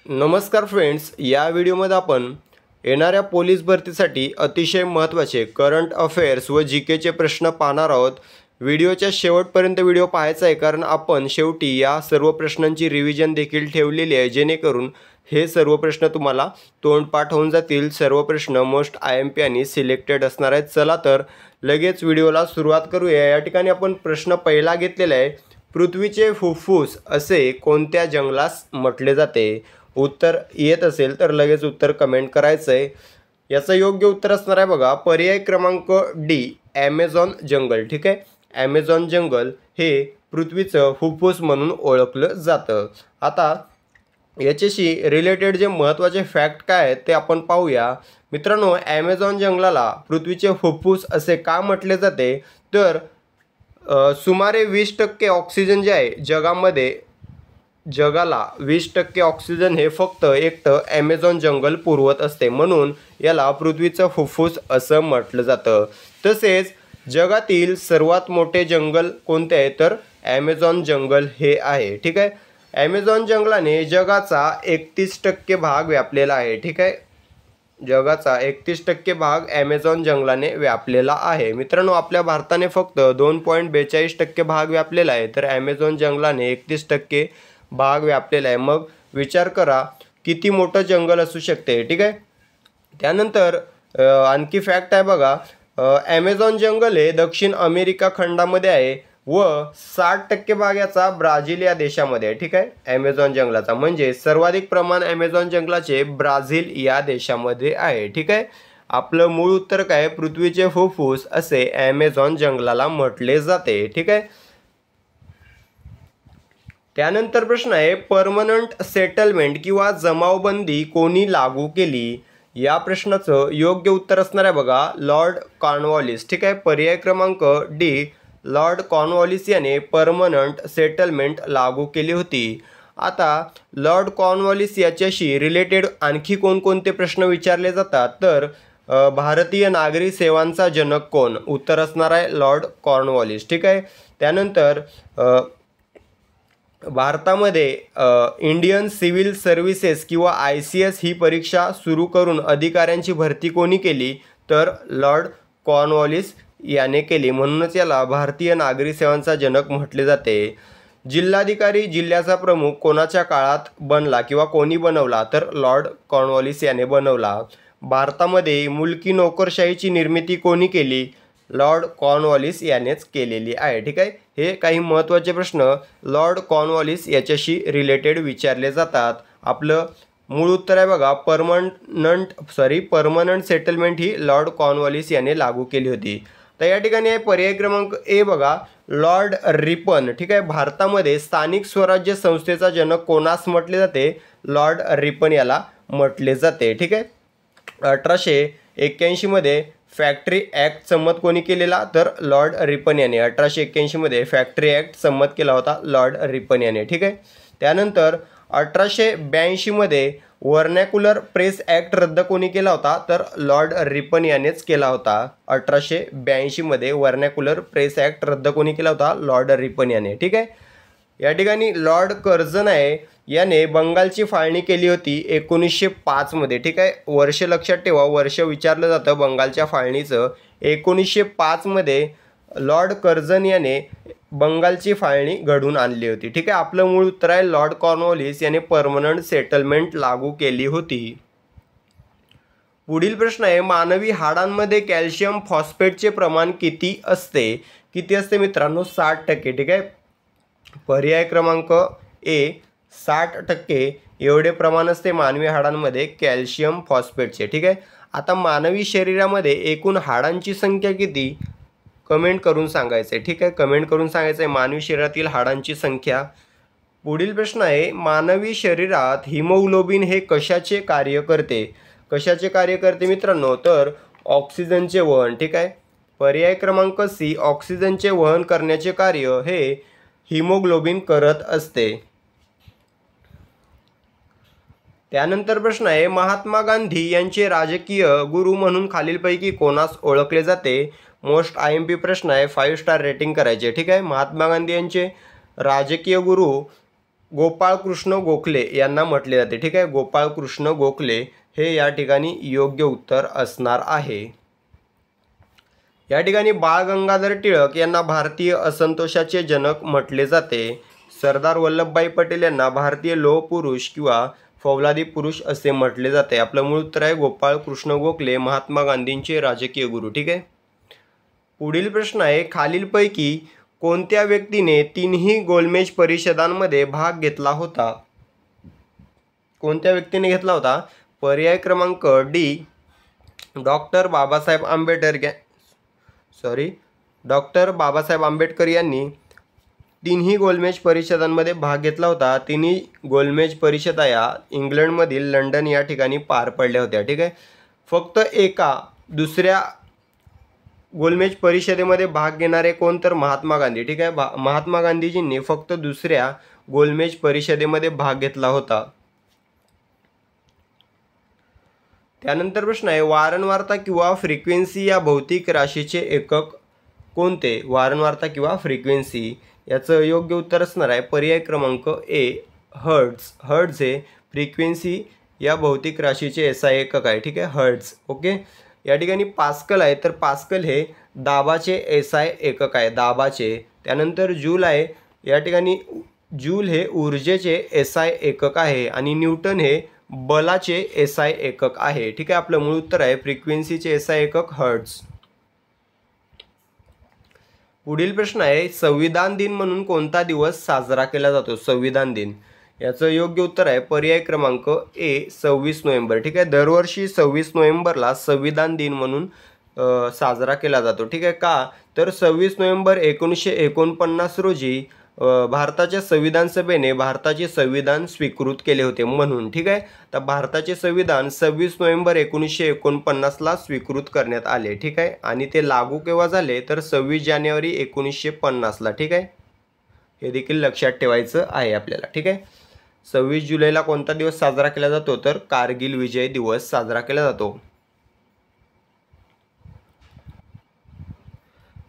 नमस्कार फ्रेंड्स, या व्हिडिओमध्ये आपण येणाऱ्या पोलीस भरतीसाठी अतिशय महत्त्वाचे करंट अफेअर्स व जी केचे प्रश्न पाहणार आहोत। व्हिडिओच्या शेवटपर्यंत व्हिडिओ पाहायचा आहे, कारण आपण शेवटी या सर्व प्रश्नांची रिव्हिजन देखील ठेवलेली आहे, जेणेकरून हे सर्व प्रश्न तुम्हाला तोंडपाठ होऊन जातील। सर्व प्रश्न मोस्ट IMP आणि सिलेक्टेड असणार आहेत। चला तर लगेच व्हिडिओला सुरुवात करूया। या ठिकाणी आपण प्रश्न पहिला घेतलेला आहे, पृथ्वीचे फुफ्फुस असे कोणत्या जंगलास म्हटले जाते? उत्तर येत असेल तर लगेच उत्तर कमेंट करायचं आहे। याचं योग्य उत्तर असणार आहे बघा, पर्याय क्रमांक डी, ॲमेझॉन जंगल। ठीक आहे, ॲमेझॉन जंगल हे पृथ्वीचं फुफ्फुस म्हणून ओळखलं जातं। आता याच्याशी रिलेटेड जे महत्त्वाचे फॅक्ट काय आहेत ते आपण पाहूया। मित्रांनो, ॲमेझॉन जंगलाला पृथ्वीचे फुफ्फुस असे का म्हटले जाते? तर सुमारे 20% ऑक्सिजन जे आहे जगामध्ये, जगाला 20% ऑक्सिजन हे फक्त एकटं ॲमेझॉन जंगल पुरवत असते, म्हणून याला पृथ्वीचं फुफ्फुस असं म्हटलं जातं। तसेच जगातील सर्वात मोठे जंगल कोणते आहे? तर ॲमेझॉन जंगल हे आहे। ठीक आहे, ॲमेझॉन जंगलाने जगाचा 31% भाग व्यापलेला आहे। ठीक आहे, जगाचा 31% भाग ॲमेझॉन जंगलाने व्यापलेला आहे। मित्रांनो, आपल्या भारताने फक्त 2.42% भाग व्यापलेला आहे, तर ॲमेझॉन जंगलाने 31% भाग व्यापलेला आहे। मग विचार करा किती मोठं जंगल असू शकते। ठीक आहे, त्यानंतर आणखी फॅक्ट आहे बघा, ॲमेझॉन जंगल हे दक्षिण अमेरिका खंडामध्ये आहे व 60% भाग याचा ब्राझील या देशामध्ये आहे। ठीक आहे, ॲमेझॉन जंगलाचा म्हणजे सर्वाधिक प्रमाण ॲमेझॉन जंगलाचे ब्राझील या देशामध्ये आहे। ठीक आहे, आपलं मूळ उत्तर काय? पृथ्वीचे फुफ्फुस असे ॲमेझॉन जंगलाला म्हटले जाते। ठीक आहे, त्यानंतर प्रश्न आहे, परमनंट सेटलमेंट किंवा जमावबंदी कोणी लागू केली? या प्रश्नाचं योग्य उत्तर असणार आहे बघा, लॉर्ड कॉर्नवॉलिस। ठीक आहे, पर्याय क्रमांक डी, लॉर्ड कॉर्नवॉलिस याने परमनंट सेटलमेंट लागू केली होती। आता लॉर्ड कॉर्नवॉलिस याच्याशी रिलेटेड आणखी कोणकोणते प्रश्न विचारले जातात? तर भारतीय नागरी सेवांचा जनक कोण? उत्तर असणार आहे लॉर्ड कॉर्नवॉलिस। ठीक आहे, त्यानंतर भारतामध्ये इंडियन सिव्हिल सर्व्हिसेस किंवा ICS ही परीक्षा सुरू करून अधिकाऱ्यांची भरती कोणी केली? तर लॉर्ड कॉर्नवॉलिस याने केली, म्हणूनच याला भारतीय नागरी सेवांचा जनक म्हटले जाते। जिल्हाधिकारी जिल्ह्याचा प्रमुख कोणाच्या काळात बनला किंवा कोणी बनवला? तर लॉर्ड कॉर्नवॉलिस याने बनवला। भारतामध्ये मुलकी नोकरशाहीची निर्मिती कोणी केली? लॉर्ड कॉर्नवॉलिस यानेच केलेली आहे। ठीक आहे, हे काही महत्त्वाचे प्रश्न लॉर्ड कॉर्नवॉलिस याच्याशी रिलेटेड विचारले जातात। आपलं मूळ उत्तर आहे बघा, परमनंट सेटलमेंट ही लॉर्ड कॉर्नवॉलिस याने लागू केली होती। तर या ठिकाणी आहे पर्याय क्रमांक ए बघा, लॉर्ड रिपन। ठीक आहे, भारतामध्ये स्थानिक स्वराज्य संस्थेचा जनक कोणास म्हटले जाते? लॉर्ड रिपन याला म्हटले जाते। ठीक आहे, 1881 मध्ये फॅक्टरी ॲक्ट संमत कोणी केलेला? तर लॉर्ड रिपन याने 1881 मध्ये फॅक्टरी ॲक्ट संमत केला होता लॉर्ड रिपन याने। ठीक आहे, त्यानंतर 1882 मध्ये व्हर्नॅक्युलर प्रेस ॲक्ट रद्द कोणी केला होता? तर लॉर्ड रिपन यानेच केला होता। 1882 मध्ये व्हर्नॅक्युलर प्रेस ॲक्ट रद्द कोणी केला होता? लॉर्ड रिपन याने। ठीक आहे, या ठिकाणी लॉर्ड कर्झन आहे याने बंगालची फाळणी केली होती 1905 मध्ये। ठीक आहे, वर्ष लक्षात ठेवा, वर्ष विचारलं जातं बंगालच्या फाळणीचं। 1905 मध्ये लॉर्ड कर्झन याने बंगालची फाळणी घडून आणली होती। ठीक आहे, आपलं मूळ उत्तर आहे लॉर्ड कॉर्नवॉलिस याने परमनंट सेटलमेंट लागू केली होती। पुढील प्रश्न आहे, मानवी हाडांमध्ये कॅल्शियम फॉस्फेटचे प्रमाण किती असते? किती असते मित्रांनो? 60%। ठीक आहे, पर्याय क्रमांक ए, 60% एवढे प्रमाण असते मानवी हाडांमध्ये कॅल्शियम फॉस्फेटचे। ठीक आहे, आता मानवी शरीरामध्ये एकूण हाडांची संख्या किती? कमेंट करून सांगायचं आहे। ठीक आहे, कमेंट करून सांगायचं आहे मानवी शरीरातील हाडांची संख्या। पुढील प्रश्न आहे, मानवी शरीरात हिमोग्लोबिन हे कशाचे कार्य करते? कशाचे कार्य करते मित्रांनो? तर ऑक्सिजनचे वहन। ठीक आहे, पर्याय क्रमांक सी, ऑक्सिजनचे वहन करण्याचे कार्य हे हिमोग्लोबिन करत असते। त्यानंतर प्रश्न आहे, महात्मा गांधी यांचे राजकीय गुरु म्हणून खालीलपैकी कोणास ओळखले जाते? मोस्ट IMP प्रश्न आहे, 5 स्टार रेटिंग करायचे। ठीक आहे, महात्मा गांधी यांचे राजकीय गुरु गोपाळकृष्ण गोखले यांना म्हटले जाते. ठीक आहे, गोपाळकृष्ण गोखले हे या ठिकाणी योग्य उत्तर असणार आहे. या ठिकाणी बाळ गंगाधर टिळक यांना भारतीय असंतोषाचे जनक म्हटले जाते. सरदार वल्लभभाई पटेल यांना भारतीय लोह पुरुष किंवा फौलादी पुरुष असे म्हटले जाते. आपलं मूळ उत्तर आहे गोपाळकृष्ण गोखले, महात्मा गांधींचे राजकीय गुरु. ठीक आहे. पुढील प्रश्न आहे, खालीलपैकी कोणत्या व्यक्तीने तिन्ही गोलमेज परिषदांमध्ये भाग घेतला होता? कोणत्या व्यक्तीने घेतला होता? पर्याय क्रमांक डी, डॉक्टर बाबासाहेब आंबेडकर यांनी तिन्ही गोलमेज परिषदांमध्ये भाग घेतला होता. तिन्ही गोलमेज परिषदा या इंग्लंडमधील लंडन या ठिकाणी पार पडल्या होत्या. ठीक आहे. फक्त एका दुसऱ्या गोलमेज परिषदेमध्ये भाग घेणारे कोण? तर महात्मा गांधी. ठीक आहे. महात्मा गांधीजींनी फक्त दुसऱ्या गोलमेज परिषदेमध्ये भाग घेतला होता. त्यानंतर प्रश्न आहे, वारंवारता किंवा फ्रिक्वेन्सी या भौतिक राशीचे एकक कोणते? वारंवारता किंवा फ्रिक्वेन्सी याचं योग्य उत्तर असणार आहे पर्याय क्रमांक ए, हर्ट्झ. हर्ट्झ हे फ्रिक्वेन्सी या भौतिक राशीचे SI एकक आहे. ठीक आहे, हर्ट्झ. ओके. या ठिकाणी पास्कल आहे, तर पास्कल हे दाबाचे SI एकक आहे, दाबाचे. त्यानंतर जूल आहे, या ठिकाणी जूल हे ऊर्जेचे SI एकक आहे आणि न्यूटन हे बलाचे SI एकक आहे. ठीक आहे. आपलं मूळ उत्तर आहे फ्रिक्वेन्सीचे SI एकक हर्ट्झ. पुढील प्रश्न आहे, संविधान दिन म्हणून कोणता दिवस साजरा केला जातो? संविधान दिन याचं योग्य उत्तर आहे पर्याय क्रमांक ए, 26 नोव्हेंबर. ठीक आहे. दरवर्षी 26 नोव्हेंबरला संविधान दिन म्हणून साजरा केला जातो. ठीक आहे. का? तर 26 नोव्हेंबर 1949 रोजी भारताच्या संविधान सभेने भारताचे संविधान स्वीकृत केले होते म्हणून. ठीक आहे. तर भारताचे संविधान 26 नोव्हेंबर 1949ला स्वीकृत करण्यात आले. ठीक आहे. आणि ते लागू केव्हा झाले? तर 26 जानेवारी 1950ला. ठीक आहे. हे देखील लक्षात ठेवायचं आहे आपल्याला. ठीक आहे. 26 जुलैला कोणता दिवस साजरा केला जातो? तर कारगिल विजय दिवस साजरा केला जातो.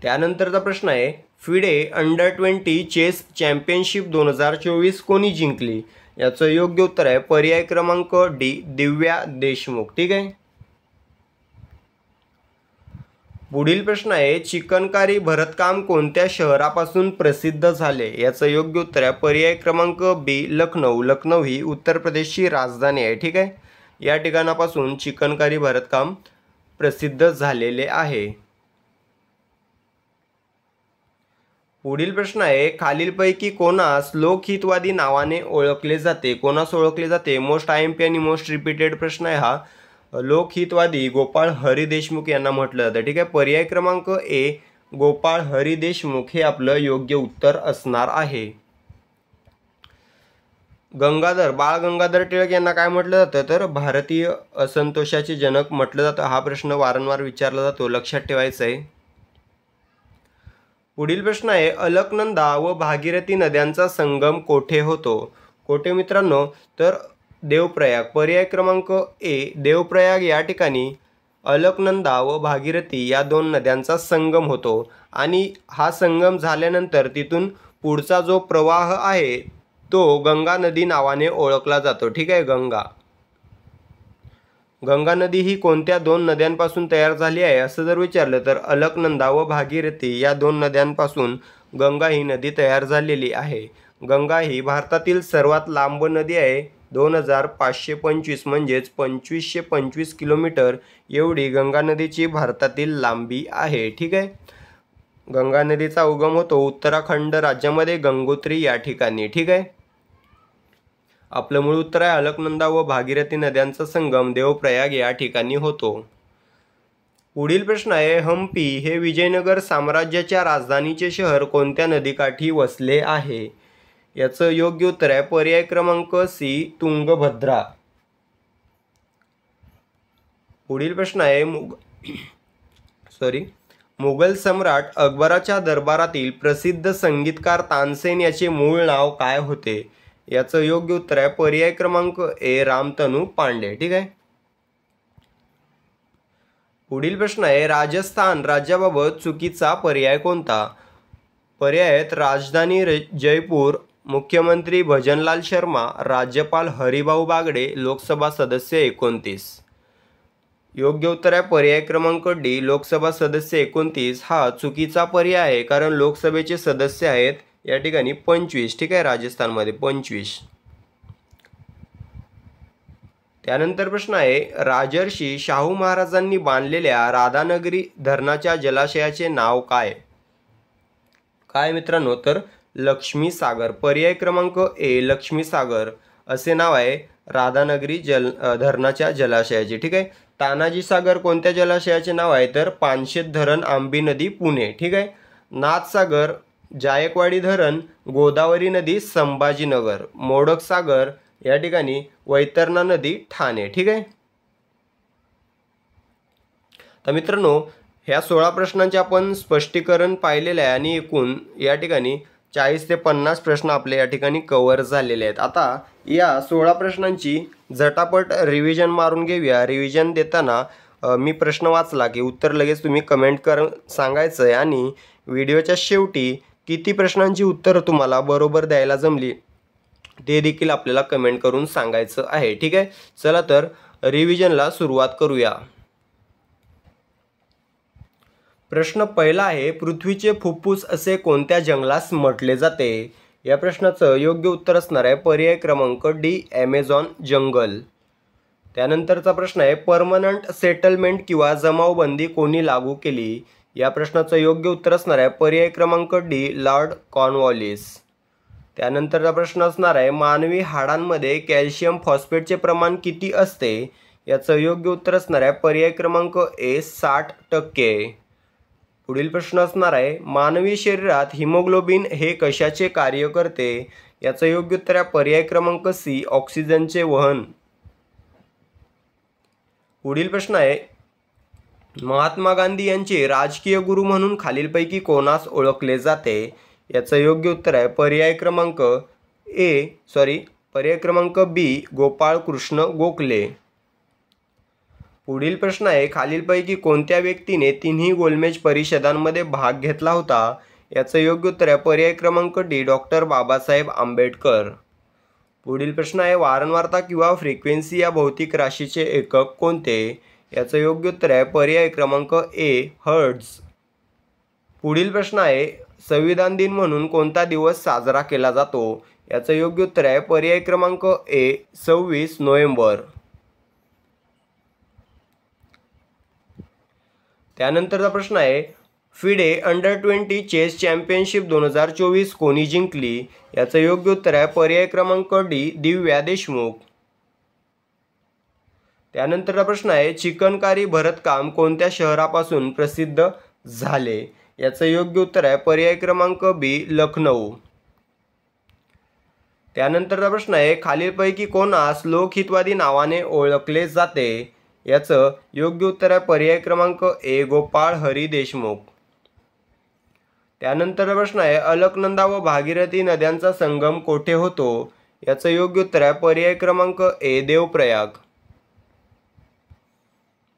त्यानंतरचा प्रश्न आहे, फिडे अंडर-20 चेस चॅम्पियनशिप 2024 कोणी जिंकली? याचं योग्य उत्तर आहे पर्याय क्रमांक डी, दिव्या देशमुख. ठीक आहे. पुढील प्रश्न आहे, चिकनकारी भरतकाम कोणत्या शहरापासून प्रसिद्ध झाले? याचं योग्य उत्तर आहे पर्याय क्रमांक बी, लखनौ. लखनौ ही उत्तर प्रदेशची राजधानी आहे. ठीक आहे. या ठिकाणापासून चिकनकारी भरतकाम प्रसिद्ध झालेले आहे. पुढील प्रश्न आहे, खालीलपैकी कोणास लोकहितवादी नावाने ओळखले जाते? कोणास ओळखले जाते? मोस्ट IMP आणि मोस्ट रिपीटेड प्रश्न आहे हा. लोकहितवादी गोपाळ हरी देशमुख यांना म्हटलं जातं. ठीक आहे. पर्याय क्रमांक ए, गोपाळ हरी देशमुख हे आपलं योग्य उत्तर असणार आहे. बाळ गंगाधर टिळक यांना काय म्हटलं जातं? तर भारतीय असंतोषाचे जनक म्हटलं जातं. हा प्रश्न वारंवार विचारला जातो, लक्षात ठेवायचा आहे. पुढील प्रश्न आहे, अलकनंदा व भागीरथी नद्यांचा संगम कोठे होतो? कोठे मित्रांनो? तर देवप्रयाग. पर्याय क्रमांक ए, देवप्रयाग या ठिकाणी अलकनंदा व भागीरथी या दोन नद्यांचा संगम होतो आणि हा संगम झाल्यानंतर तिथून पुढचा जो प्रवाह आहे तो गंगा नदी नावाने ओळखला जातो. ठीक आहे. गंगा नदी ही कोणत्या दोन नद्यांपासून तयार झाली आहे असं जर विचारलं तर अलकनंदा व भागीरथी या दोन नद्यांपासून गंगा ही नदी तयार झालेली आहे. गंगा ही भारतातील सर्वात लांब नदी आहे. 2525 म्हणजेच 2525 किलोमीटर एवढी गंगा नदीची भारतातील लांबी आहे. ठीक आहे. गंगा नदीचा उगम होतो उत्तराखंड राज्यामध्ये गंगोत्री या ठिकाणी. ठीक आहे. आपलं मूळ उत्तर आहे अलकनंदा व भागीरथी नद्यांचा संगम देवप्रयाग या ठिकाणी होतो. पुढील प्रश्न आहे, हम्पी हे विजयनगर साम्राज्याच्या राजधानीचे शहर कोणत्या नदीकाठी वसले आहे? याचं योग्य उत्तर आहे पर्याय क्रमांक सी, तुंगभद्रा. पुढील प्रश्न आहे, मुघल सम्राट अकबराच्या दरबारातील प्रसिद्ध संगीतकार तानसेन याचे मूळ नाव काय होते? याचं योग्य उत्तर आहे पर्याय क्रमांक ए, रामतनू पांडे. ठीक आहे. पुढील प्रश्न आहे, राजस्थान राज्याबाबत चुकीचा पर्याय कोणता? पर्याय आहेत राजधानी जयपूर, मुख्यमंत्री भजनलाल शर्मा, राज्यपाल हरिभाऊ बागडे, लोकसभा सदस्य 29। योग्य उत्तर आहे पर्याय क्रमांक डी, लोकसभा सदस्य 29 हा चुकीचा पर्याय आहे, कारण लोकसभेचे सदस्य आहेत या ठिकाणी 25, ठीक आहे, राजस्थानमध्ये 25। त्यानंतर प्रश्न आहे, राजर्षी शाहू महाराजांनी बांधलेल्या राधानगरी धरणाच्या जलाशयाचे नाव काय? काय मित्रांनो, तर लक्ष्मी सागर। पर्याय क्रमांक ए, लक्ष्मी सागर असे नाव आहे राधानगरी धरणाच्या जलाशयाचे, ठीक आहे। तानाजी सागर कोणत्या जलाशयाचे नाव आहे? तर पानशेत धरण, आंबी नदी, पुणे, ठीक आहे। नाथसागर, जायकवाडी धरण, गोदावरी नदी, संभाजीनगर। मोडक सागर या ठिकाणी वैतरणा नदी, ठाणे, ठीक आहे। तर मित्रांनो, ह्या 16 प्रश्नांचे आपण स्पष्टीकरण पाहिलेले आहे आणि एकूण या ठिकाणी 40 ते 50 प्रश्न आपले या ठिकाणी कव्हर झालेले आहेत। आता या 16 प्रश्नांची झटापट रिव्हिजन मारून घेऊया। रिव्हिजन देताना मी प्रश्न वाचला की उत्तर लगेच तुम्ही कमेंट करून सांगायचं आहे आणि व्हिडिओच्या शेवटी किती प्रश्नांची उत्तरं तुम्हाला बरोबर द्यायला जमली ते देखील आपल्याला कमेंट करून सांगायचं आहे, ठीक आहे। चला तर रिव्हिजनला सुरुवात करूया। प्रश्न पहिला आहे, पृथ्वीचे फुफ्फुस असे कोणत्या जंगलास म्हटले जाते? या प्रश्नाचं योग्य उत्तर असणार आहे पर्याय क्रमांक डी, ॲमेझॉन जंगल। त्यानंतरचा प्रश्न आहे, परमनंट सेटलमेंट किंवा जमावबंदी कोणी लागू केली? या प्रश्नाचं योग्य उत्तर असणार आहे पर्याय क्रमांक डी, लॉर्ड कॉर्नवॉलिस। त्यानंतरचा प्रश्न असणार आहे, मानवी हाडांमध्ये कॅल्शियम फॉस्फेटचे प्रमाण किती असते? याचं योग्य उत्तर असणार आहे पर्याय क्रमांक ए, 60%। पुढील प्रश्न असणार आहे, मानवी शरीरात हिमोग्लोबिन हे कशाचे कार्य करते? याचं योग्य उत्तर आहे पर्याय क्रमांक सी, ऑक्सिजनचे वहन। पुढील प्रश्न आहे, महात्मा गांधी यांचे राजकीय गुरु म्हणून खालीलपैकी कोणास ओळखले जाते? याचं योग्य उत्तर आहे पर्याय क्रमांक बी, गोपाळ कृष्ण गोखले। पुढील प्रश्न आहे, खालीलपैकी कोणत्या व्यक्तीने तिन्ही गोलमेज परिषदांमध्ये भाग घेतला होता? याचं योग्य उत्तर आहे पर्याय क्रमांक डी, डॉक्टर बाबासाहेब आंबेडकर। पुढील प्रश्न आहे, वारंवारता किंवा फ्रिक्वेन्सी या भौतिक राशीचे एकक कोणते? याचं योग्य उत्तर आहे पर्याय क्रमांक ए, हर्ट्झ। पुढील प्रश्न आहे, संविधान दिन म्हणून कोणता दिवस साजरा केला जातो? याचं योग्य उत्तर आहे पर्याय क्रमांक ए, 26 नोव्हेंबर। त्यानंतरचा प्रश्न आहे, फिडे अंडर-20 चेस चॅम्पियनशिप 2024 कोणी जिंकली? याचं योग्य उत्तर आहे पर्याय क्रमांक डी, दिव्या देशमुख। त्यानंतरचा प्रश्न आहे, चिकनकारी भरतकाम कोणत्या शहरापासून प्रसिद्ध झाले? याचं योग्य उत्तर आहे पर्याय क्रमांक बी, लखनौ। त्यानंतरचा प्रश्न आहे, खालीलपैकी कोणास लोकहितवादी नावाने ओळखले जाते? याचं योग्य उत्तर आहे पर्याय क्रमांक ए, गोपाळ हरी देशमुख। त्यानंतरचा प्रश्न आहे, अलकनंदा व भागीरथी नद्यांचा संगम कोठे होतो? याचं योग्य उत्तर आहे पर्याय क्रमांक ए, देवप्रयाग।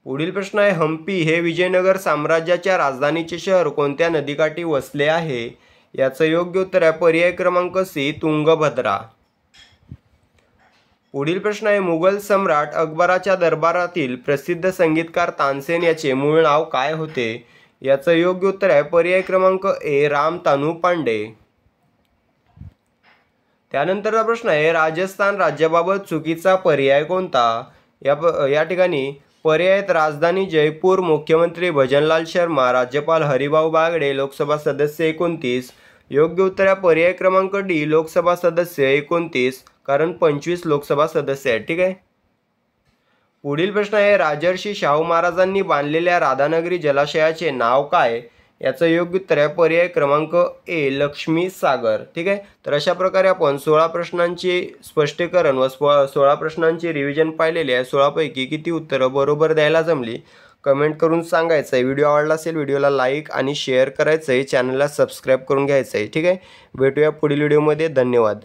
पुढील प्रश्न आहे, हम्पी हे विजयनगर साम्राज्याच्या राजधानीचे शहर कोणत्या नदीकाठी वसले आहे? याचं योग्य उत्तर आहे पर्याय क्रमांक सी, तुंगभद्रा। पुढील प्रश्न आहे, मुघल सम्राट अकबराच्या दरबारातील प्रसिद्ध संगीतकार तानसेन याचे मूळ नाव काय होते? याचं योग्य उत्तर आहे पर्याय क्रमांक ए, राम तानू पांडे। त्यानंतरचा प्रश्न आहे, राजस्थान राज्याबाबत चुकीचा पर्याय कोणता? या ठिकाणी पर्याय आहेत, राजधानी जयपूर, मुख्यमंत्री भजनलाल शर्मा, राज्यपाल हरिभाऊ बागडे, लोकसभा सदस्य 29। योग्य उत्तर आहे पर्याय क्रमांक डी, लोकसभा सदस्य 29, कारण 25 लोकसभा सदस्य आहेत, ठीक आहे। पुढील प्रश्न आहे, राजर्षी शाहू महाराजांनी बांधलेल्या राधानगरी जलाशयाचे नाव काय? याचं योग्य उत्तर आहे पर्याय क्रमांक ए, लक्ष्मी सागर, ठीक आहे। तर अशा प्रकारे आपण 16 प्रश्नांचे स्पष्टीकरण व 16 प्रश्नांची रिव्हिजन पाहिलेली आहे। 16 पैकी किती उत्तरं बरोबर द्यायला जमली कमेंट करून सांगायचं आहे। व्हिडिओ आवडला असेल व्हिडिओला लाईक आणि शेअर करायचं आहे, चॅनलला सबस्क्राईब करून घ्यायचं आहे, ठीक आहे। भेटूया पुढील व्हिडिओमध्ये, धन्यवाद।